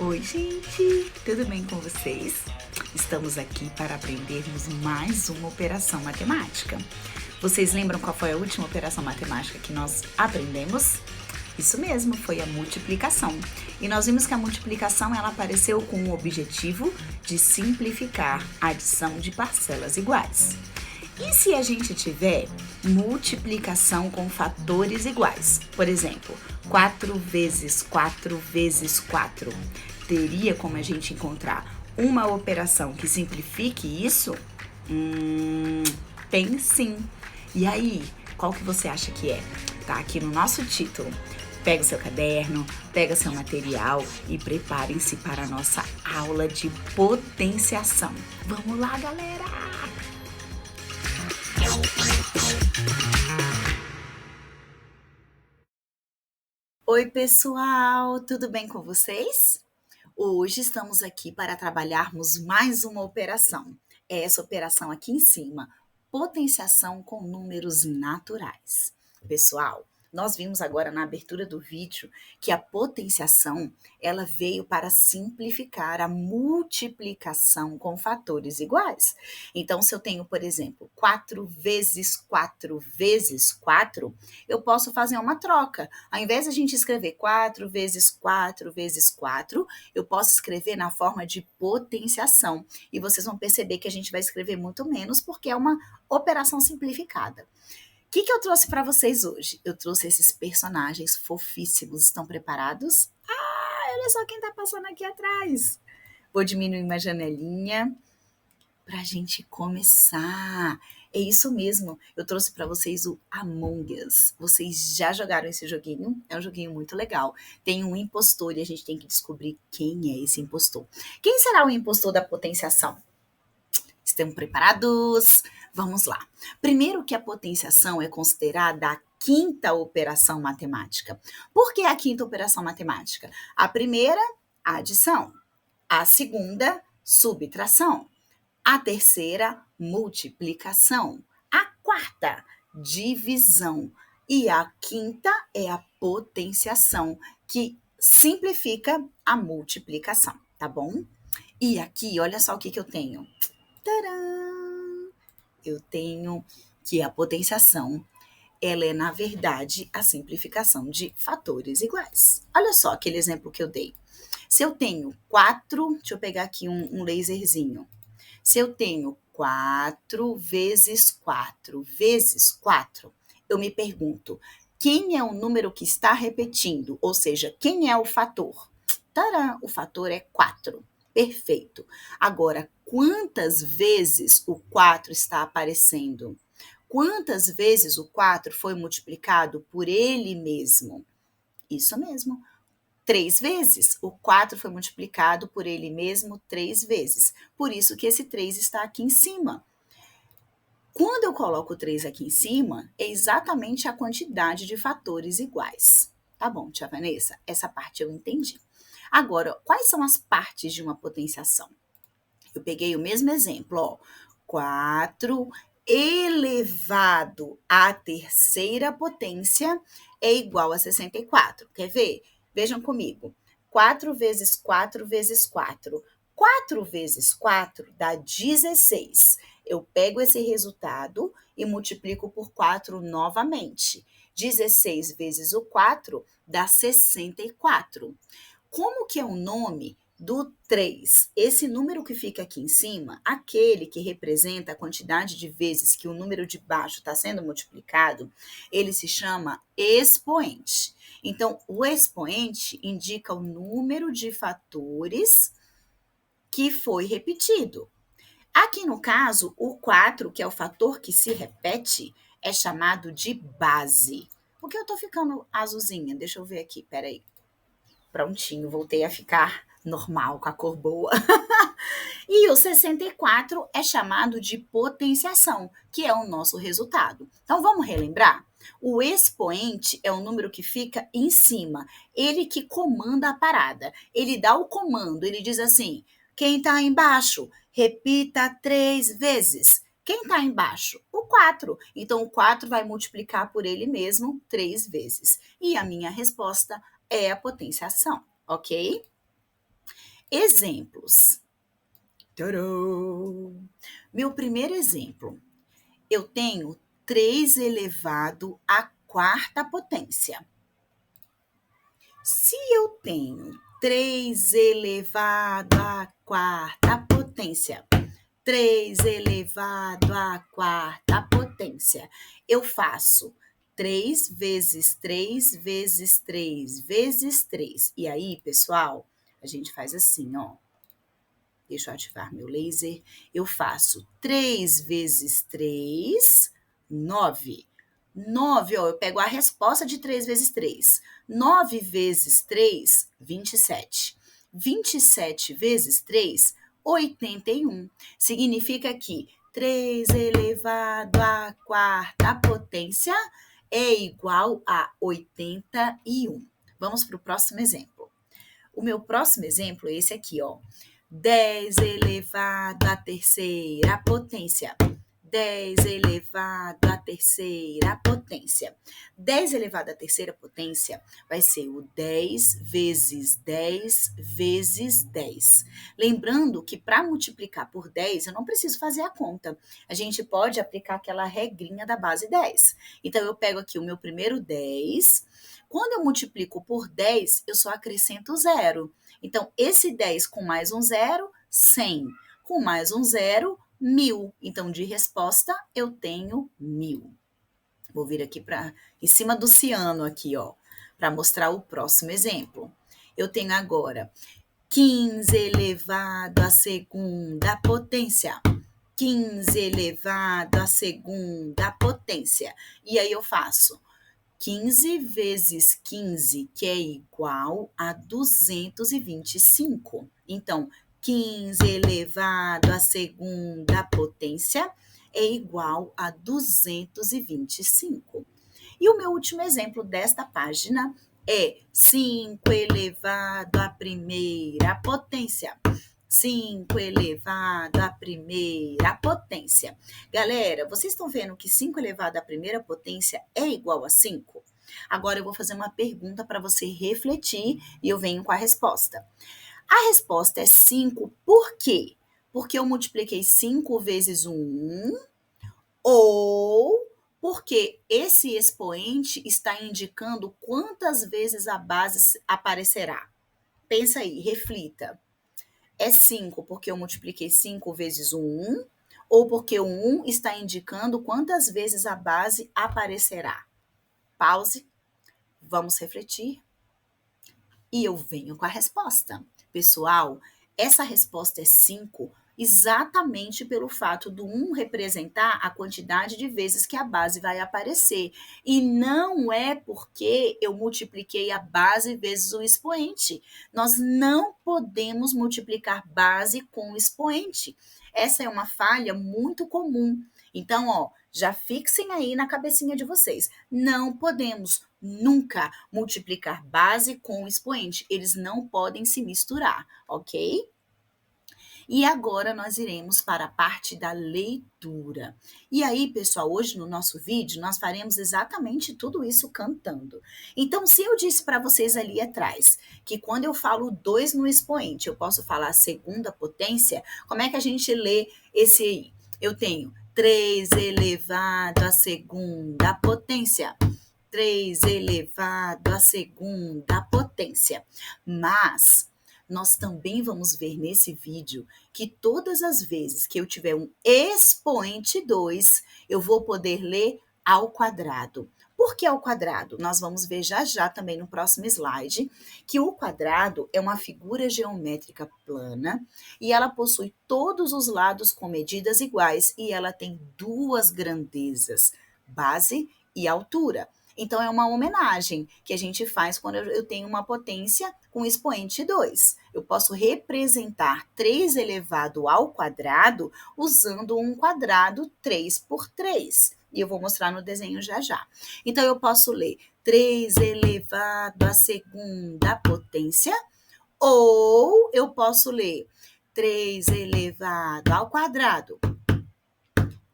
Oi, gente, tudo bem com vocês? Estamos aqui para aprendermos mais uma operação matemática. Vocês lembram qual foi a última operação matemática que nós aprendemos? Isso mesmo, foi a multiplicação. E nós vimos que a multiplicação ela apareceu com o objetivo de simplificar a adição de parcelas iguais. E se a gente tiver multiplicação com fatores iguais? Por exemplo, 4 vezes 4 vezes 4. Teria como a gente encontrar uma operação que simplifique isso? Tem sim. E aí, qual que você acha que é? Tá aqui no nosso título. Pega o seu caderno, pega seu material e preparem-se para a nossa aula de potenciação. Vamos lá, galera! Oi, pessoal, tudo bem com vocês? Hoje estamos aqui para trabalharmos mais uma operação. É essa operação aqui em cima, potenciação com números naturais. Pessoal, nós vimos agora na abertura do vídeo que a potenciação ela veio para simplificar a multiplicação com fatores iguais. Então, se eu tenho, por exemplo, 4 vezes 4 vezes 4, eu posso fazer uma troca. Ao invés de a gente escrever 4 vezes 4 vezes 4, eu posso escrever na forma de potenciação. E vocês vão perceber que a gente vai escrever muito menos porque é uma operação simplificada. O que eu trouxe para vocês hoje? Eu trouxe esses personagens fofíssimos. Estão preparados? Olha só quem está passando aqui atrás. Vou diminuir uma janelinha para a gente começar. É isso mesmo, eu trouxe para vocês o Among Us. Vocês já jogaram esse joguinho? É um joguinho muito legal. Tem um impostor e a gente tem que descobrir quem é esse impostor. Quem será o impostor da potenciação? Estão preparados? Vamos lá. Primeiro que a potenciação é considerada a quinta operação matemática. Por que a quinta operação matemática? A primeira, adição. A segunda, subtração. A terceira, multiplicação. A quarta, divisão. E a quinta é a potenciação, que simplifica a multiplicação, tá bom? E aqui, olha só o que eu tenho. Tcharam! Eu tenho que a potenciação, ela é, na verdade, a simplificação de fatores iguais. Olha só aquele exemplo que eu dei. Se eu tenho 4, deixa eu pegar aqui um laserzinho. Se eu tenho 4 vezes 4 vezes 4, eu me pergunto, quem é o número que está repetindo? Ou seja, quem é o fator? Tcharam! O fator é 4. Perfeito. Agora, quantas vezes o 4 está aparecendo? Quantas vezes o 4 foi multiplicado por ele mesmo? Isso mesmo. 3 vezes. O 4 foi multiplicado por ele mesmo 3 vezes. Por isso que esse 3 está aqui em cima. Quando eu coloco o 3 aqui em cima, é exatamente a quantidade de fatores iguais. Tá bom, tia Vanessa? Essa parte eu entendi. Agora, quais são as partes de uma potenciação? Eu peguei o mesmo exemplo, ó. 4 elevado à terceira potência é igual a 64. Quer ver? Vejam comigo. 4 vezes 4 vezes 4. 4 vezes 4 dá 16. Eu pego esse resultado e multiplico por 4 novamente. 16 vezes o 4 dá 64. Como que é o nome do 3? Esse número que fica aqui em cima, aquele que representa a quantidade de vezes que o número de baixo está sendo multiplicado, ele se chama expoente. Então, o expoente indica o número de fatores que foi repetido. Aqui no caso, o 4, que é o fator que se repete, é chamado de base. Por que eu estou ficando azulzinha? Deixa eu ver aqui, peraí. Prontinho, voltei a ficar normal, com a cor boa. E o 64 é chamado de potenciação, que é o nosso resultado. Então, vamos relembrar? O expoente é o número que fica em cima, ele que comanda a parada. Ele dá o comando, ele diz assim, quem está embaixo, repita 3 vezes. Quem está embaixo? O 4. Então, o 4 vai multiplicar por ele mesmo 3 vezes. E a minha resposta é a potenciação, ok? Exemplos. Tcharam! Meu primeiro exemplo. Eu tenho 3 elevado à quarta potência. Se eu tenho 3 elevado à quarta potência, 3 elevado à quarta potência, eu faço 3 vezes 3 vezes 3 vezes 3. E aí, pessoal, a gente faz assim, ó. Deixa eu ativar meu laser. Eu faço 3 vezes 3, 9. 9, ó, eu pego a resposta de 3 vezes 3. 9 vezes 3, 27. 27 vezes 3, 81. Significa que 3 elevado à quarta potência é igual a 81. Vamos para o próximo exemplo. O meu próximo exemplo é esse aqui, ó. 10 elevado à terceira potência. 10 elevado à terceira potência. 10 elevado à terceira potência vai ser o 10 vezes 10 vezes 10. Lembrando que para multiplicar por 10, eu não preciso fazer a conta. A gente pode aplicar aquela regrinha da base 10. Então, eu pego aqui o meu primeiro 10. Quando eu multiplico por 10, eu só acrescento zero. Então, esse 10 com mais um zero, 100. Com mais um zero, 1000. Então, de resposta, eu tenho 1000. Vou vir aqui em cima do ciano aqui, ó, para mostrar o próximo exemplo. Eu tenho agora 15 elevado à segunda potência. 15 elevado à segunda potência. E aí eu faço 15 vezes 15, que é igual a 225. Então, 15 elevado à segunda potência é igual a 225. E o meu último exemplo desta página é 5 elevado à primeira potência. 5 elevado à primeira potência. Galera, vocês estão vendo que 5 elevado à primeira potência é igual a 5? Agora eu vou fazer uma pergunta para você refletir e eu venho com a resposta. A resposta é 5, por quê? Porque eu multipliquei 5 vezes o 1 ou porque esse expoente está indicando quantas vezes a base aparecerá. Pensa aí, reflita. É 5 porque eu multipliquei 5 vezes o 1, ou porque o 1 está indicando quantas vezes a base aparecerá? Pause, vamos refletir e eu venho com a resposta. Pessoal, essa resposta é 5 exatamente pelo fato do 1 representar a quantidade de vezes que a base vai aparecer. E não é porque eu multipliquei a base vezes o expoente. Nós não podemos multiplicar base com expoente. Essa é uma falha muito comum. Então, ó, já fixem aí na cabecinha de vocês. Não podemos nunca multiplicar base com expoente. Eles não podem se misturar, ok? E agora nós iremos para a parte da leitura. E aí, pessoal, hoje no nosso vídeo nós faremos exatamente tudo isso cantando. Então, se eu disse para vocês ali atrás que quando eu falo 2 no expoente, eu posso falar segunda potência, como é que a gente lê esse aí? Eu tenho 3 elevado à segunda potência. 3 elevado à segunda potência. Mas nós também vamos ver nesse vídeo que todas as vezes que eu tiver um expoente 2, eu vou poder ler ao quadrado. Por que ao quadrado? Nós vamos ver já já também no próximo slide que o quadrado é uma figura geométrica plana e ela possui todos os lados com medidas iguais e ela tem duas grandezas, base e altura. Então, é uma homenagem que a gente faz quando eu tenho uma potência com expoente 2. Eu posso representar 3 elevado ao quadrado usando um quadrado 3 por 3. E eu vou mostrar no desenho já já. Então, eu posso ler 3 elevado à segunda potência, ou eu posso ler 3 elevado ao quadrado.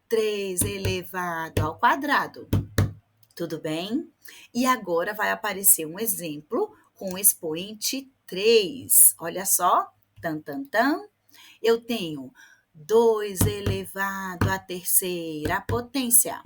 3 elevado ao quadrado. Tudo bem? E agora vai aparecer um exemplo com o expoente 3. Olha só, Tan, tan, tan. Eu tenho 2 elevado à terceira potência.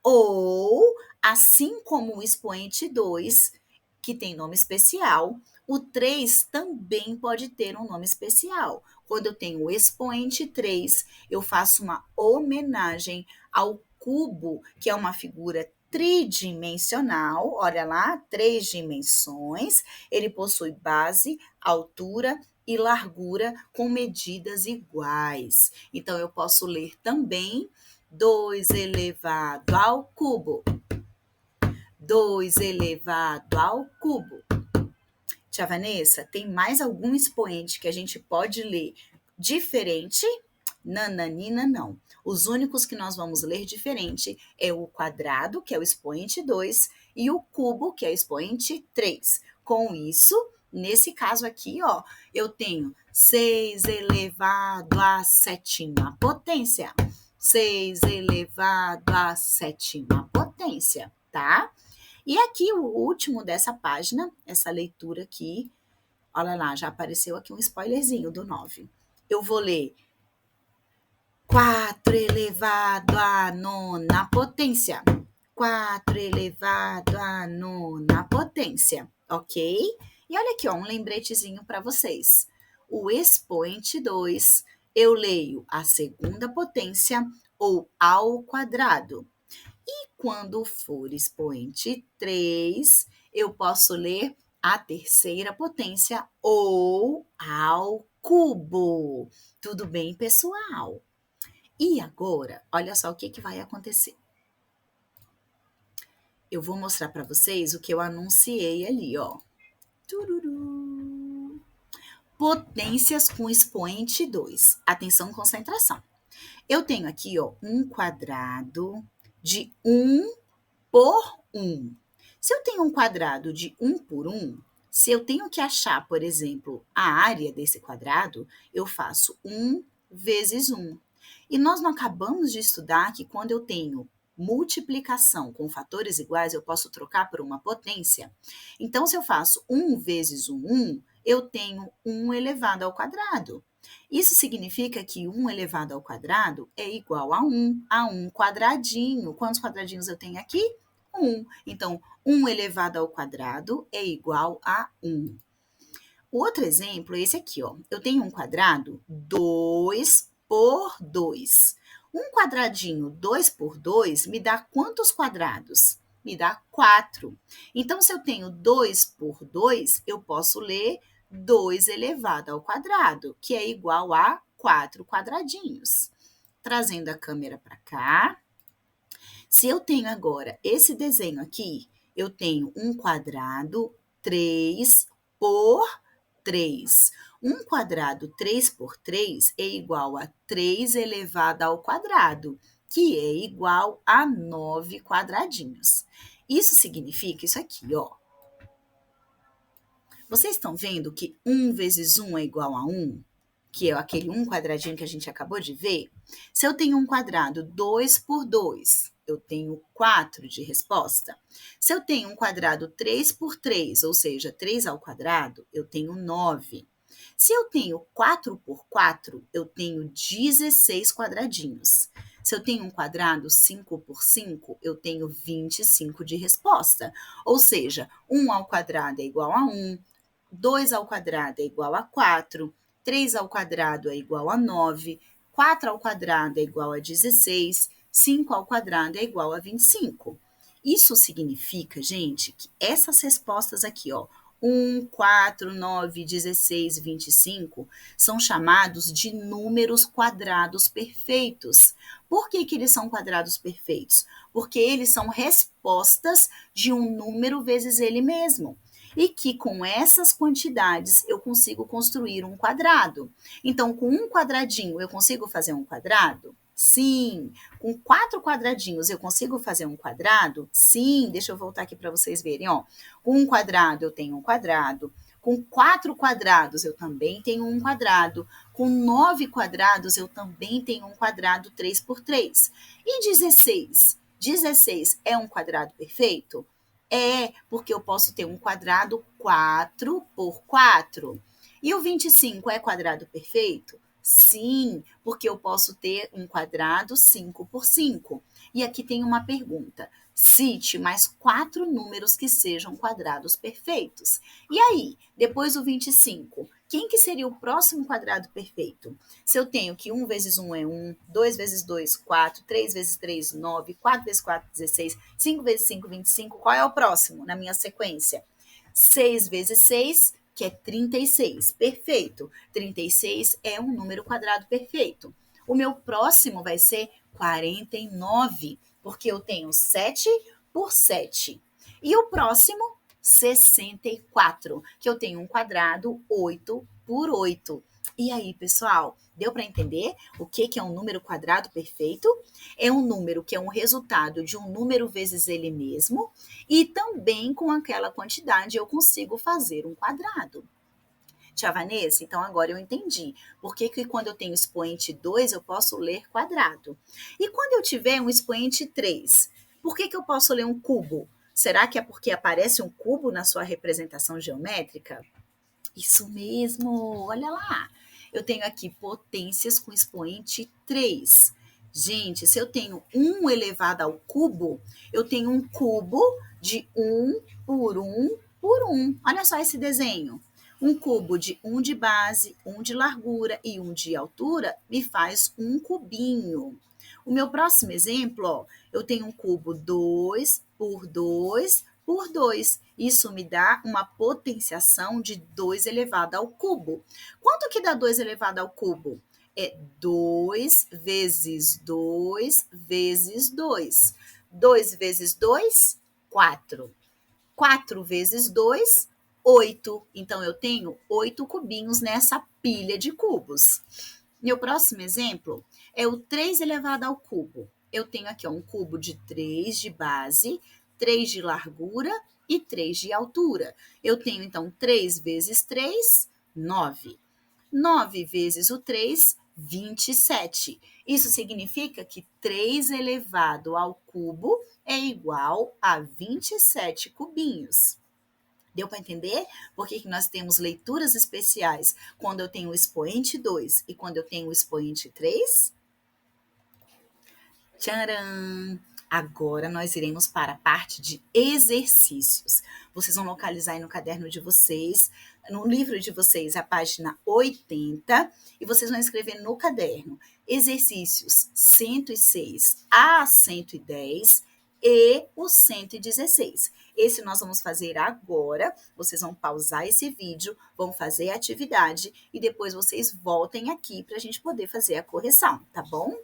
Ou, assim como o expoente 2, que tem nome especial, o 3 também pode ter um nome especial. Quando eu tenho o expoente 3, eu faço uma homenagem ao cubo, que é uma figura tridimensional, olha lá, 3 dimensões. Ele possui base, altura e largura com medidas iguais. Então, eu posso ler também 2 elevado ao cubo. 2 elevado ao cubo. Tia Vanessa, tem mais algum expoente que a gente pode ler diferente? Nananina, não. Os únicos que nós vamos ler diferente é o quadrado, que é o expoente 2, e o cubo, que é o expoente 3. Com isso, nesse caso aqui, ó, eu tenho 6 elevado à sétima potência. 6 elevado à sétima potência, tá? E aqui, o último dessa página, essa leitura aqui, olha lá, já apareceu aqui um spoilerzinho do 9. Eu vou ler 4 elevado à nona potência. 4 elevado à nona potência, ok? E olha aqui, ó, um lembretezinho para vocês. O expoente 2, eu leio a segunda potência ou ao quadrado. E quando for expoente 3, eu posso ler a terceira potência ou ao cubo. Tudo bem, pessoal? E agora, olha só o que vai acontecer. Eu vou mostrar para vocês o que eu anunciei ali, ó. Tururu. Potências com expoente 2. Atenção, concentração. Eu tenho aqui, ó, um quadrado de 1 por 1. Se eu tenho um quadrado de 1 por 1, se eu tenho que achar, por exemplo, a área desse quadrado, eu faço 1 vezes 1. E nós não acabamos de estudar que quando eu tenho multiplicação com fatores iguais, eu posso trocar por uma potência. Então, se eu faço 1 vezes 1, eu tenho 1 elevado ao quadrado. Isso significa que 1 elevado ao quadrado é igual a 1 quadradinho. Quantos quadradinhos eu tenho aqui? 1. Então, 1 elevado ao quadrado é igual a 1. O outro exemplo é esse aqui, ó. Eu tenho um quadrado 2 por 2. Um quadradinho 2 por 2 me dá quantos quadrados? Me dá 4. Então, se eu tenho 2 por 2, eu posso ler 2 elevado ao quadrado, que é igual a 4 quadradinhos. Trazendo a câmera para cá. Se eu tenho agora esse desenho aqui, eu tenho um quadrado 3 por 3. Um quadrado 3 por 3 é igual a 3 elevado ao quadrado, que é igual a 9 quadradinhos. Isso significa isso aqui, ó. Vocês estão vendo que 1 vezes 1 é igual a 1? Que é aquele 1 quadradinho que a gente acabou de ver? Se eu tenho um quadrado 2 por 2, eu tenho 4 de resposta. Se eu tenho um quadrado 3 por 3, ou seja, 3 ao quadrado, eu tenho 9. Se eu tenho 4 por 4, eu tenho 16 quadradinhos. Se eu tenho um quadrado 5 por 5, eu tenho 25 de resposta. Ou seja, 1 ao quadrado é igual a 1, 2 ao quadrado é igual a 4, 3 ao quadrado é igual a 9, 4 ao quadrado é igual a 16, 5 ao quadrado é igual a 25. Isso significa, gente, que essas respostas aqui, ó, 1, 4, 9, 16, 25, são chamados de números quadrados perfeitos. Por que eles são quadrados perfeitos? Porque eles são respostas de um número vezes ele mesmo. E que com essas quantidades eu consigo construir um quadrado. Então, com um quadradinho eu consigo fazer um quadrado? Sim. Com 4 quadradinhos eu consigo fazer um quadrado? Sim. Deixa eu voltar aqui para vocês verem, ó. Com um quadrado eu tenho um quadrado. Com 4 quadrados eu também tenho um quadrado. Com 9 quadrados eu também tenho um quadrado 3 por 3. E 16? 16 é um quadrado perfeito? É, porque eu posso ter um quadrado 4 por 4. E o 25 é quadrado perfeito? Sim, porque eu posso ter um quadrado 5 por 5. E aqui tem uma pergunta. Cite mais 4 números que sejam quadrados perfeitos. E aí, depois do 25, quem que seria o próximo quadrado perfeito? Se eu tenho que 1 vezes 1 é 1, 2 vezes 2, 4, 3 vezes 3, 9, 4 vezes 4, 16, 5 vezes 5, 25, qual é o próximo na minha sequência? 6 vezes 6, que é 36. Perfeito. 36 é um número quadrado perfeito. O meu próximo vai ser 49, porque eu tenho 7 por 7. E o próximo, 64, que eu tenho um quadrado 8 por 8. E aí, pessoal, deu para entender o que é um número quadrado perfeito? É um número que é um resultado de um número vezes ele mesmo, e também com aquela quantidade eu consigo fazer um quadrado. Tia Vanessa, então agora eu entendi. Por que quando eu tenho expoente 2 eu posso ler quadrado? E quando eu tiver um expoente 3, por que eu posso ler um cubo? Será que é porque aparece um cubo na sua representação geométrica? Isso mesmo, olha lá. Eu tenho aqui potências com expoente 3. Gente, se eu tenho 1 elevado ao cubo, eu tenho um cubo de 1 por 1 por 1. Olha só esse desenho. Um cubo de 1 de base, 1 de largura e 1 de altura me faz um cubinho. O meu próximo exemplo, ó, eu tenho um cubo 2 por 2 por 2. Isso me dá uma potenciação de 2 elevado ao cubo. Quanto que dá 2 elevado ao cubo? É 2 vezes 2 vezes 2. 2 vezes 2, 4. 4 vezes 2, 8. Então, eu tenho 8 cubinhos nessa pilha de cubos. Meu próximo exemplo é o 3 elevado ao cubo. Eu tenho aqui ó, um cubo de 3 de base, 3 de largura e 3 de altura. Eu tenho, então, 3 vezes 3, 9. 9 vezes o 3, 27. Isso significa que 3 elevado ao cubo é igual a 27 cubinhos. Deu para entender por que nós temos leituras especiais quando eu tenho o expoente 2 e quando eu tenho o expoente 3? Tcharam! Agora nós iremos para a parte de exercícios. Vocês vão localizar aí no caderno de vocês, no livro de vocês, a página 80, e vocês vão escrever no caderno exercícios 106 a 110 e o 116. Esse nós vamos fazer agora. Vocês vão pausar esse vídeo, vão fazer a atividade e depois vocês voltem aqui para a gente poder fazer a correção, tá bom?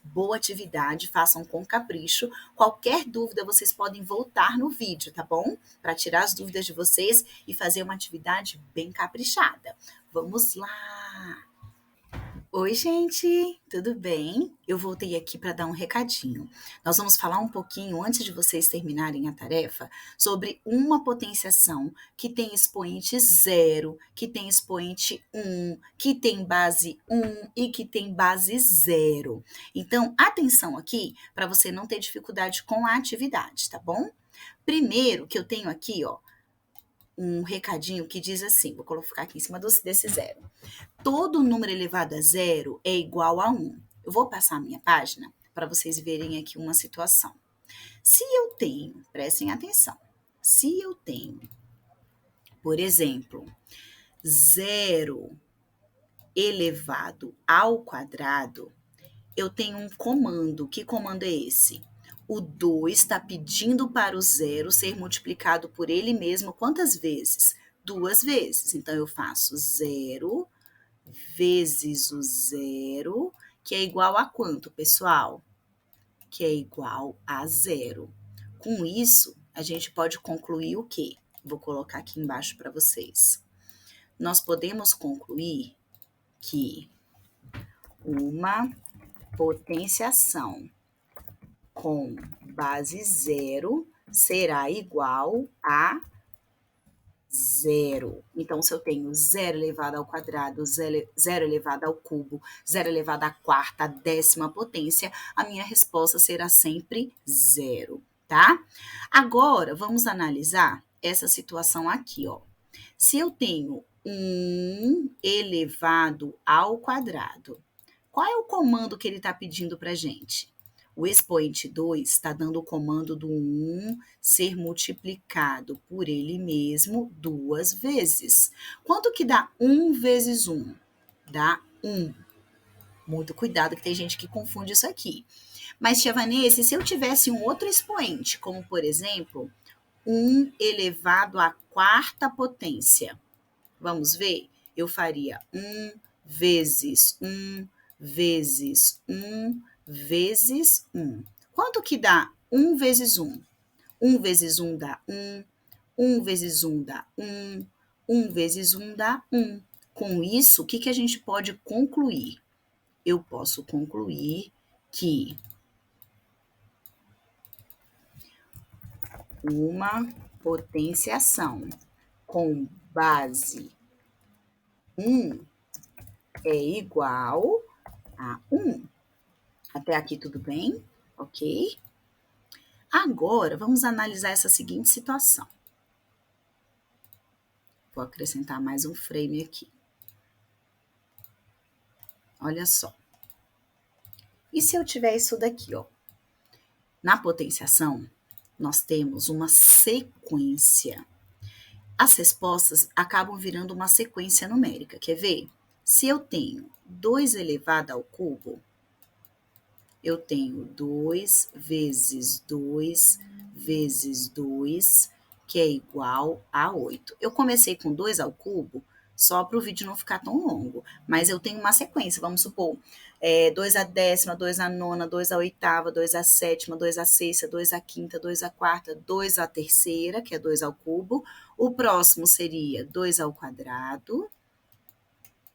Boa atividade, façam com capricho. Qualquer dúvida, vocês podem voltar no vídeo, tá bom? Para tirar as dúvidas de vocês e fazer uma atividade bem caprichada. Vamos lá! Oi, gente, tudo bem? Eu voltei aqui para dar um recadinho. Nós vamos falar um pouquinho, antes de vocês terminarem a tarefa, sobre uma potenciação que tem expoente 0, que tem expoente 1, que tem base 1 e que tem base 0. Então, atenção aqui para você não ter dificuldade com a atividade, tá bom? Primeiro que eu tenho aqui, ó, um recadinho que diz assim, vou colocar aqui em cima desse 0. Todo número elevado a 0 é igual a 1. Eu vou passar a minha página para vocês verem aqui uma situação. Se eu tenho, prestem atenção, se eu tenho, por exemplo, 0 elevado ao quadrado, eu tenho um comando. Que comando é esse? O 2 está pedindo para o 0 ser multiplicado por ele mesmo quantas vezes? 2 vezes. Então, eu faço 0 vezes o 0, que é igual a quanto, pessoal? Que é igual a 0. Com isso, a gente pode concluir o quê? Vou colocar aqui embaixo para vocês. Nós podemos concluir que uma potenciação com base 0 será igual a 0. Então, se eu tenho 0 elevado ao quadrado, 0 elevado ao cubo, 0 elevado à quarta, à décima potência, a minha resposta será sempre 0, tá? Agora, vamos analisar essa situação aqui, ó. Se eu tenho 1 elevado ao quadrado. Qual é o comando que ele está pedindo para a gente? O expoente 2 está dando o comando do 1 ser multiplicado por ele mesmo 2 vezes. Quanto que dá 1 vezes 1? Dá 1. Muito cuidado que tem gente que confunde isso aqui. Mas, tia Vanessa, se eu tivesse um outro expoente, como por exemplo, 1 elevado à quarta potência, vamos ver? Eu faria 1 vezes 1 vezes 1 vezes 1. Quanto que dá 1 vezes 1? 1 vezes 1 dá 1, 1 vezes 1 dá 1, 1 vezes 1 dá 1. Com isso, o que a gente pode concluir? Eu posso concluir que uma potenciação com base 1 é igual a 1. Até aqui tudo bem? Ok? Agora, vamos analisar essa seguinte situação. Vou acrescentar mais um frame aqui. Olha só. E se eu tiver isso daqui, ó? Na potenciação, nós temos uma sequência. As respostas acabam virando uma sequência numérica. Quer ver? Se eu tenho 2 elevado ao cubo, eu tenho 2 vezes 2 vezes 2, que é igual a 8. Eu comecei com 2 ao cubo, só para o vídeo não ficar tão longo, mas eu tenho uma sequência, vamos supor, 2 à décima, 2 à nona, 2 à oitava, 2 à sétima, 2 à sexta, 2 à quinta, 2 à quarta, 2 à terceira, que é 2 ao cubo. O próximo seria 2 ao quadrado.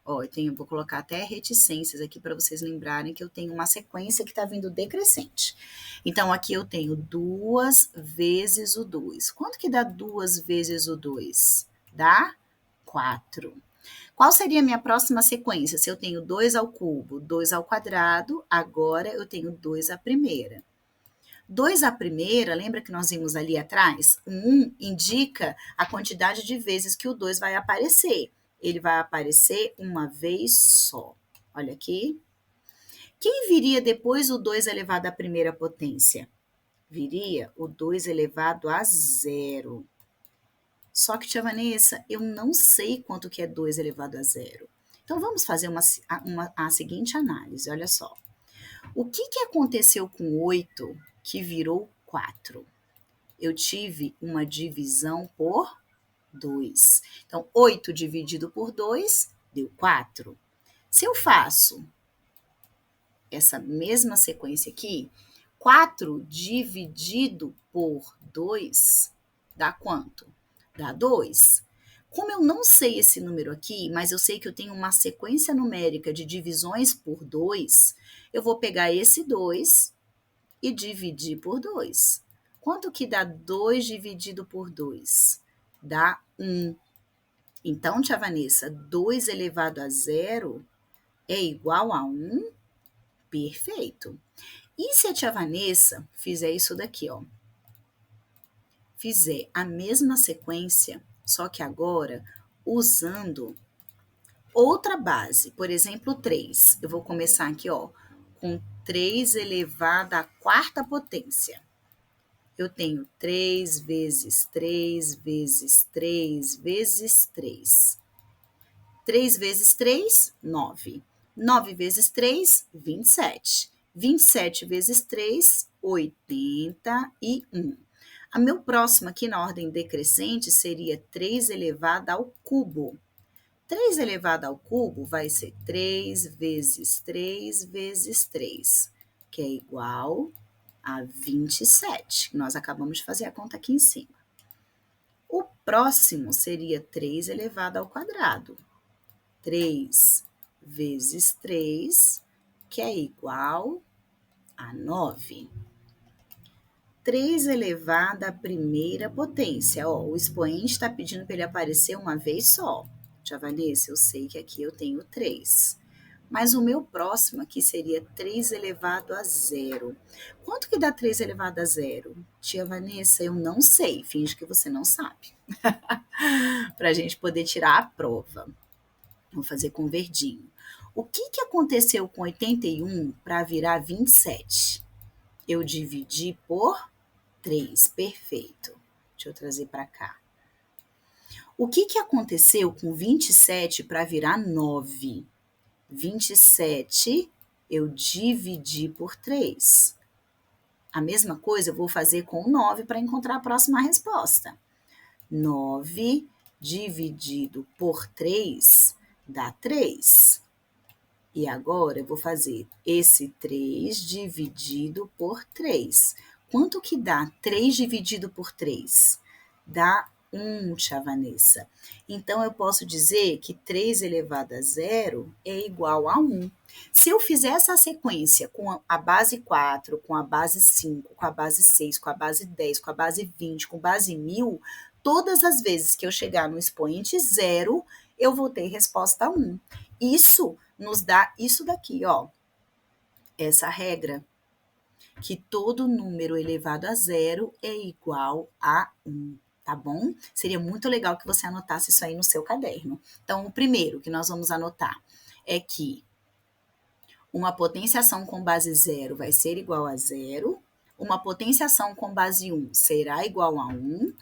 Ó, vou colocar até reticências aqui para vocês lembrarem que eu tenho uma sequência que está vindo decrescente. Então, aqui eu tenho 2 vezes o 2. Quanto que dá 2 vezes o 2? Dá 4. Qual seria a minha próxima sequência? Se eu tenho 2 ao cubo, 2 ao quadrado, agora eu tenho 2 à primeira. 2 à primeira, lembra que nós vimos ali atrás? O 1 indica a quantidade de vezes que o 2 vai aparecer. Ele vai aparecer uma vez só. Olha aqui. Quem viria depois o 2 elevado à primeira potência? Viria o 2 elevado a zero. Só que, tia Vanessa, eu não sei quanto que é 2 elevado a zero. Então, vamos fazer a seguinte análise, olha só. O que aconteceu com 8 que virou 4? Eu tive uma divisão por 2. Então, 8 dividido por 2 deu 4. Se eu faço essa mesma sequência aqui, 4 dividido por 2 dá quanto? Dá 2. Como eu não sei esse número aqui, mas eu sei que eu tenho uma sequência numérica de divisões por 2, eu vou pegar esse 2 e dividir por 2. Quanto que dá 2 dividido por 2? Dá 1. Então, tia Vanessa, 2 elevado a zero é igual a 1? Perfeito. E se a tia Vanessa fizer isso daqui, ó? Fizer a mesma sequência, só que agora usando outra base, por exemplo, 3. Eu vou começar aqui, ó, com 3 elevado à quarta potência. Eu tenho 3 vezes 3 vezes 3 vezes 3. 3 vezes 3, 9. 9 vezes 3, 27. 27 vezes 3, 81. A meu próximo aqui na ordem decrescente seria 3 elevado ao cubo. 3 elevado ao cubo vai ser 3 vezes 3 vezes 3, que é igual a 27. Nós acabamos de fazer a conta aqui em cima. O próximo seria 3 elevado ao quadrado. 3 vezes 3, que é igual a 9. 3 elevado à primeira potência. Ó, o expoente está pedindo para ele aparecer uma vez só. Tia Vanessa, eu sei que aqui eu tenho 3. Mas o meu próximo aqui seria 3 elevado a zero. Quanto que dá 3 elevado a zero? Tia Vanessa, eu não sei. Finge que você não sabe. para a gente poder tirar a prova. Vou fazer com verdinho. O que, que aconteceu com 81 para virar 27? Eu dividi por 3, perfeito. Deixa eu trazer para cá. O que, que aconteceu com 27 para virar 9? 27 eu dividi por 3. A mesma coisa eu vou fazer com 9 para encontrar a próxima resposta. 9 dividido por 3 dá 3. E agora eu vvou fazer esse 3 dividido por 3. Quanto que dá 3 dividido por 3? Dá 1, tia Vanessa. Então, eu posso dizer que 3 elevado a 0 é igual a 1. Se eu fizer essa sequência com a base 4, com a base 5, com a base 6, com a base 10, com a base 20, com a base 1000, todas as vezes que eu chegar no expoente 0, eu vou ter resposta 1. Isso nos dá isso daqui, ó. Essa regra, que todo número elevado a 0 é igual a 1, tá bom? Seria muito legal que você anotasse isso aí no seu caderno. Então, o primeiro que nós vamos anotar é que uma potenciação com base 0 vai ser igual a 0, uma potenciação com base 1 será igual a 1,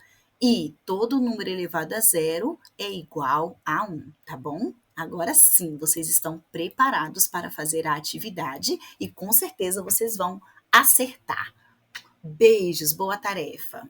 e todo número elevado a 0 é igual a 1, tá bom? Agora sim, vocês estão preparados para fazer a atividade e com certeza vocês vão acertar. Beijos, boa tarefa!